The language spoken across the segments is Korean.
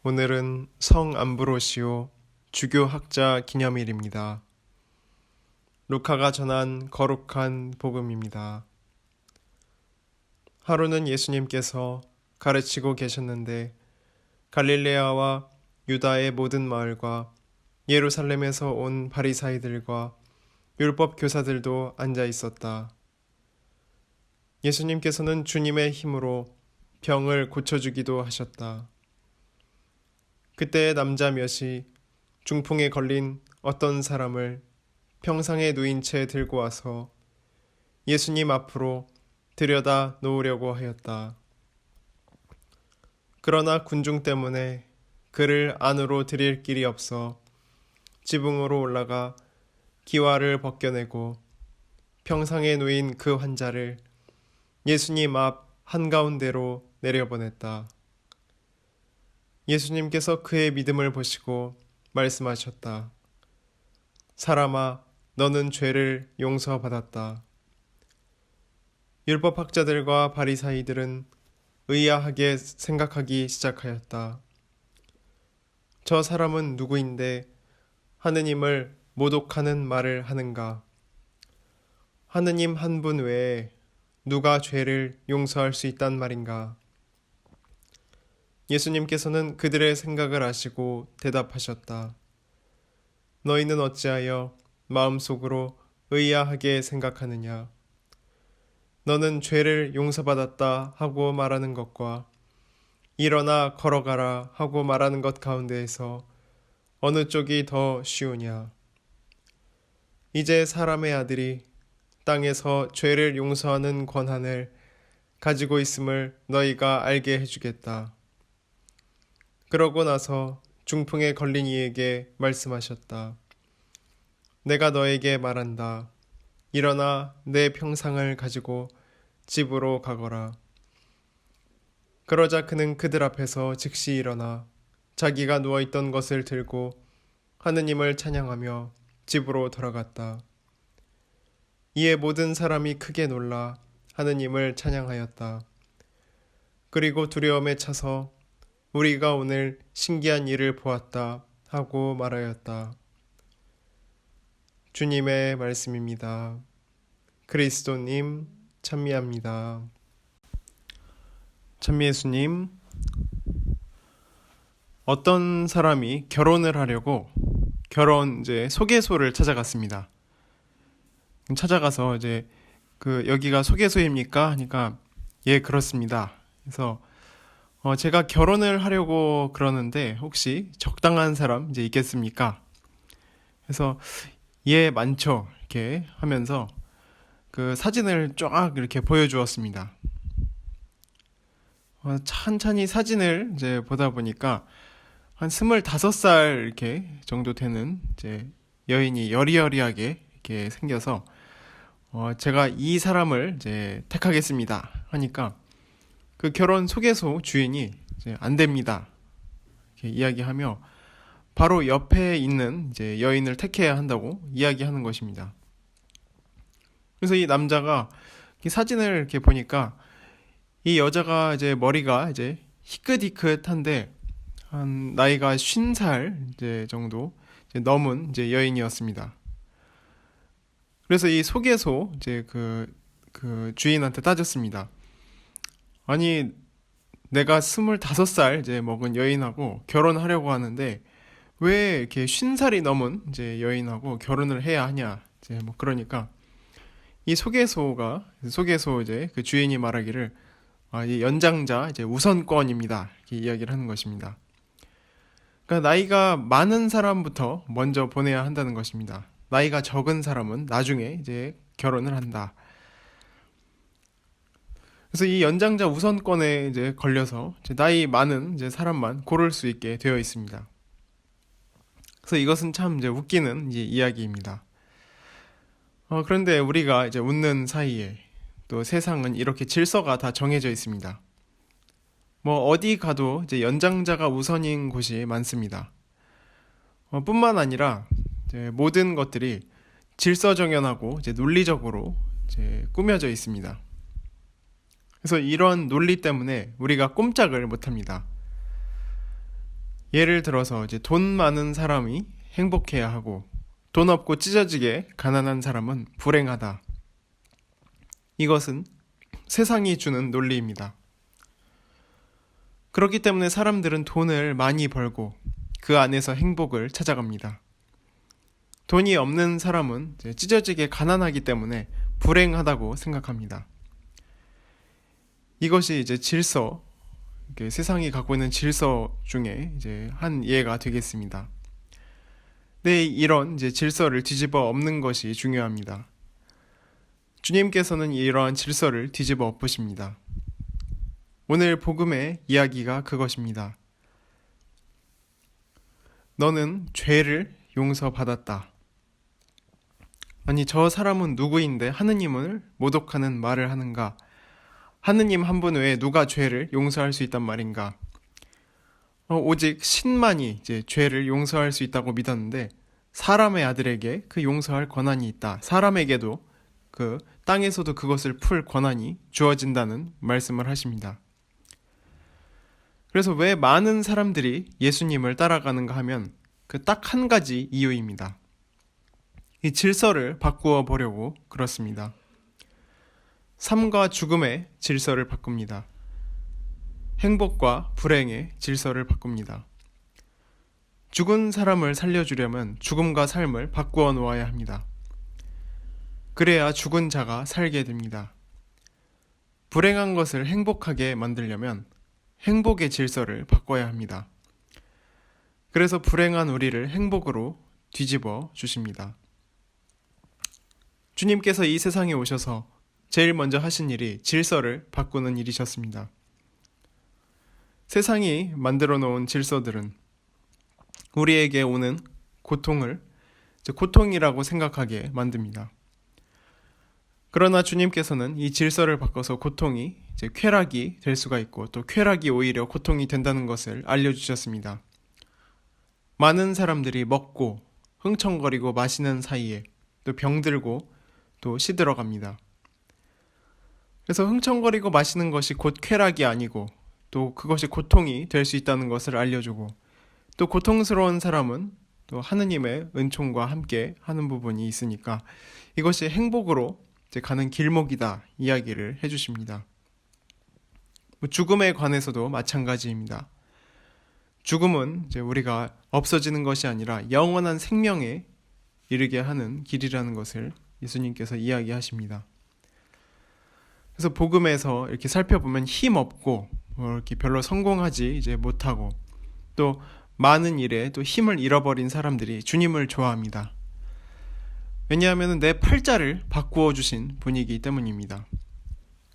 오늘은 성 암브로시오 주교학자 기념일입니다. 루카가 전한 거룩한 복음입니다. 하루는 예수님께서 가르치고 계셨는데 갈릴레아와 유다의 모든 마을과 예루살렘에서 온 바리사이들과 율법 교사들도 앉아 있었다. 예수님께서는 주님의 힘으로 병을 고쳐주기도 하셨다. 그때 남자 몇이 중풍에 걸린 어떤 사람을 평상에 누인 채 들고 와서 예수님 앞으로 들여다 놓으려고 하였다. 그러나 군중 때문에 그를 안으로 들일 길이 없어 지붕으로 올라가 기와를 벗겨내고 평상에 누인 그 환자를 예수님 앞 한가운데로 내려보냈다. 예수님께서 그의 믿음을 보시고 말씀하셨다. 사람아, 너는 죄를 용서받았다. 율법학자들과 바리사이들은 의아하게 생각하기 시작하였다. 저 사람은 누구인데 하느님을 모독하는 말을 하는가? 하느님 한 분 외에 누가 죄를 용서할 수 있단 말인가? 예수님께서는 그들의 생각을 아시고 대답하셨다. 너희는 어찌하여 마음속으로 의아하게 생각하느냐? 너는 죄를 용서받았다 하고 말하는 것과 일어나 걸어가라 하고 말하는 것 가운데에서 어느 쪽이 더 쉬우냐? 이제 사람의 아들이 땅에서 죄를 용서하는 권한을 가지고 있음을 너희가 알게 해주겠다. 그러고 나서 중풍에 걸린 이에게 말씀하셨다. 내가 너에게 말한다. 일어나 내 평상을 가지고 집으로 가거라. 그러자 그는 그들 앞에서 즉시 일어나 자기가 누워있던 것을 들고 하느님을 찬양하며 집으로 돌아갔다. 이에 모든 사람이 크게 놀라 하느님을 찬양하였다. 그리고 두려움에 차서 우리가 오늘 신기한 일을 보았다 하고 말하였다. 주님의 말씀입니다. 그리스도님 찬미합니다. 찬미예수님, 어떤 사람이 결혼을 하려고 결혼 소개소를 찾아갔습니다. 찾아가서 여기가 소개소입니까? 하니까 예, 그렇습니다. 그래서 제가 결혼을 하려고 그러는데 혹시 적당한 사람 있겠습니까? 그래서 예, 많죠. 이렇게 하면서 그 사진을 쫙 이렇게 보여주었습니다. 찬찬히 사진을 보다 보니까 한 25살 이렇게 정도 되는 여인이 여리여리하게 이렇게 생겨서 제가 이 사람을 택하겠습니다 하니까 그 결혼 소개소 주인이 안 됩니다 이렇게 이야기하며 바로 옆에 있는 여인을 택해야 한다고 이야기하는 것입니다. 그래서 이 남자가 이 사진을 이렇게 보니까 이 여자가 머리가 희끗희끗한데 한 나이가 50살 정도 넘은 여인이었습니다. 그래서 이 소개소 그 주인한테 따졌습니다. 아니, 내가 25살 먹은 여인하고 결혼하려고 하는데 왜 이렇게 50살이 넘은 여인하고 결혼을 해야 하냐? 그러니까 이 소개소 그 주인이 말하기를 이 연장자 우선권입니다. 이렇게 이야기를 하는 것입니다. 그러니까 나이가 많은 사람부터 먼저 보내야 한다는 것입니다. 나이가 적은 사람은 나중에 결혼을 한다. 그래서 이 연장자 우선권에 걸려서 나이 많은 사람만 고를 수 있게 되어 있습니다. 그래서 이것은 참 웃기는 이야기입니다. 그런데 우리가 웃는 사이에 또 세상은 이렇게 질서가 다 정해져 있습니다. 어디 가도 연장자가 우선인 곳이 많습니다. 뿐만 아니라 모든 것들이 질서정연하고 논리적으로 꾸며져 있습니다. 그래서 이런 논리 때문에 우리가 꼼짝을 못합니다. 예를 들어서 이제 돈 많은 사람이 행복해야 하고 돈 없고 찢어지게 가난한 사람은 불행하다. 이것은 세상이 주는 논리입니다. 그렇기 때문에 사람들은 돈을 많이 벌고 그 안에서 행복을 찾아갑니다. 돈이 없는 사람은 이제 찢어지게 가난하기 때문에 불행하다고 생각합니다. 이것이 이제 질서, 세상이 갖고 있는 질서 중에 이제 한 예가 되겠습니다. 네, 이런 이제 질서를 뒤집어 엎는 것이 중요합니다. 주님께서는 이러한 질서를 뒤집어 엎으십니다. 오늘 복음의 이야기가 그것입니다. 너는 죄를 용서받았다. 아니, 저 사람은 누구인데 하느님을 모독하는 말을 하는가? 하느님 한 분 외에 누가 죄를 용서할 수 있단 말인가? 오직 신만이 이제 죄를 용서할 수 있다고 믿었는데 사람의 아들에게 그 용서할 권한이 있다. 사람에게도 그 땅에서도 그것을 풀 권한이 주어진다는 말씀을 하십니다. 그래서 왜 많은 사람들이 예수님을 따라가는가 하면 그 딱 한 가지 이유입니다. 이 질서를 바꾸어 보려고 그렇습니다. 삶과 죽음의 질서를 바꿉니다. 행복과 불행의 질서를 바꿉니다. 죽은 사람을 살려주려면 죽음과 삶을 바꾸어 놓아야 합니다. 그래야 죽은 자가 살게 됩니다. 불행한 것을 행복하게 만들려면 행복의 질서를 바꿔야 합니다. 그래서 불행한 우리를 행복으로 뒤집어 주십니다. 주님께서 이 세상에 오셔서 제일 먼저 하신 일이 질서를 바꾸는 일이셨습니다. 세상이 만들어 놓은 질서들은 우리에게 오는 고통을 고통이라고 생각하게 만듭니다. 그러나 주님께서는 이 질서를 바꿔서 고통이 쾌락이 될 수가 있고 또 쾌락이 오히려 고통이 된다는 것을 알려주셨습니다. 많은 사람들이 먹고 흥청거리고 마시는 사이에 또 병들고 또 시들어갑니다. 그래서 흥청거리고 마시는 것이 곧 쾌락이 아니고 또 그것이 고통이 될 수 있다는 것을 알려주고 또 고통스러운 사람은 또 하느님의 은총과 함께 하는 부분이 있으니까 이것이 행복으로 가는 길목이다 이야기를 해주십니다. 죽음에 관해서도 마찬가지입니다. 죽음은 우리가 없어지는 것이 아니라 영원한 생명에 이르게 하는 길이라는 것을 예수님께서 이야기하십니다. 그래서 복음에서 이렇게 살펴보면 힘없고 이렇게 별로 성공하지 못하고 또 많은 일에 또 힘을 잃어버린 사람들이 주님을 좋아합니다. 왜냐하면 내 팔자를 바꾸어 주신 분이기 때문입니다.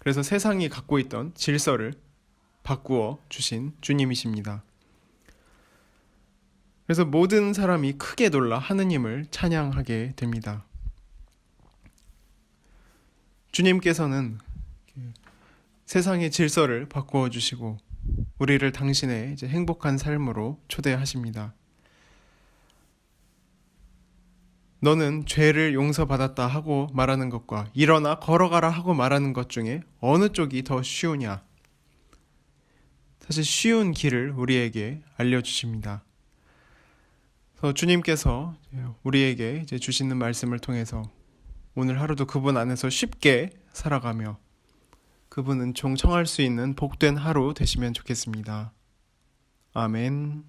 그래서 세상이 갖고 있던 질서를 바꾸어 주신 주님이십니다. 그래서 모든 사람이 크게 놀라 하느님을 찬양하게 됩니다. 주님께서는 세상의 질서를 바꾸어 주시고 우리를 당신의 행복한 삶으로 초대하십니다. 너는 죄를 용서받았다 하고 말하는 것과 일어나 걸어가라 하고 말하는 것 중에 어느 쪽이 더 쉬우냐? 사실 쉬운 길을 우리에게 알려주십니다. 그래서 주님께서 우리에게 주시는 말씀을 통해서 오늘 하루도 그분 안에서 쉽게 살아가며 그분 은총 청할 수 있는 복된 하루 되시면 좋겠습니다. 아멘.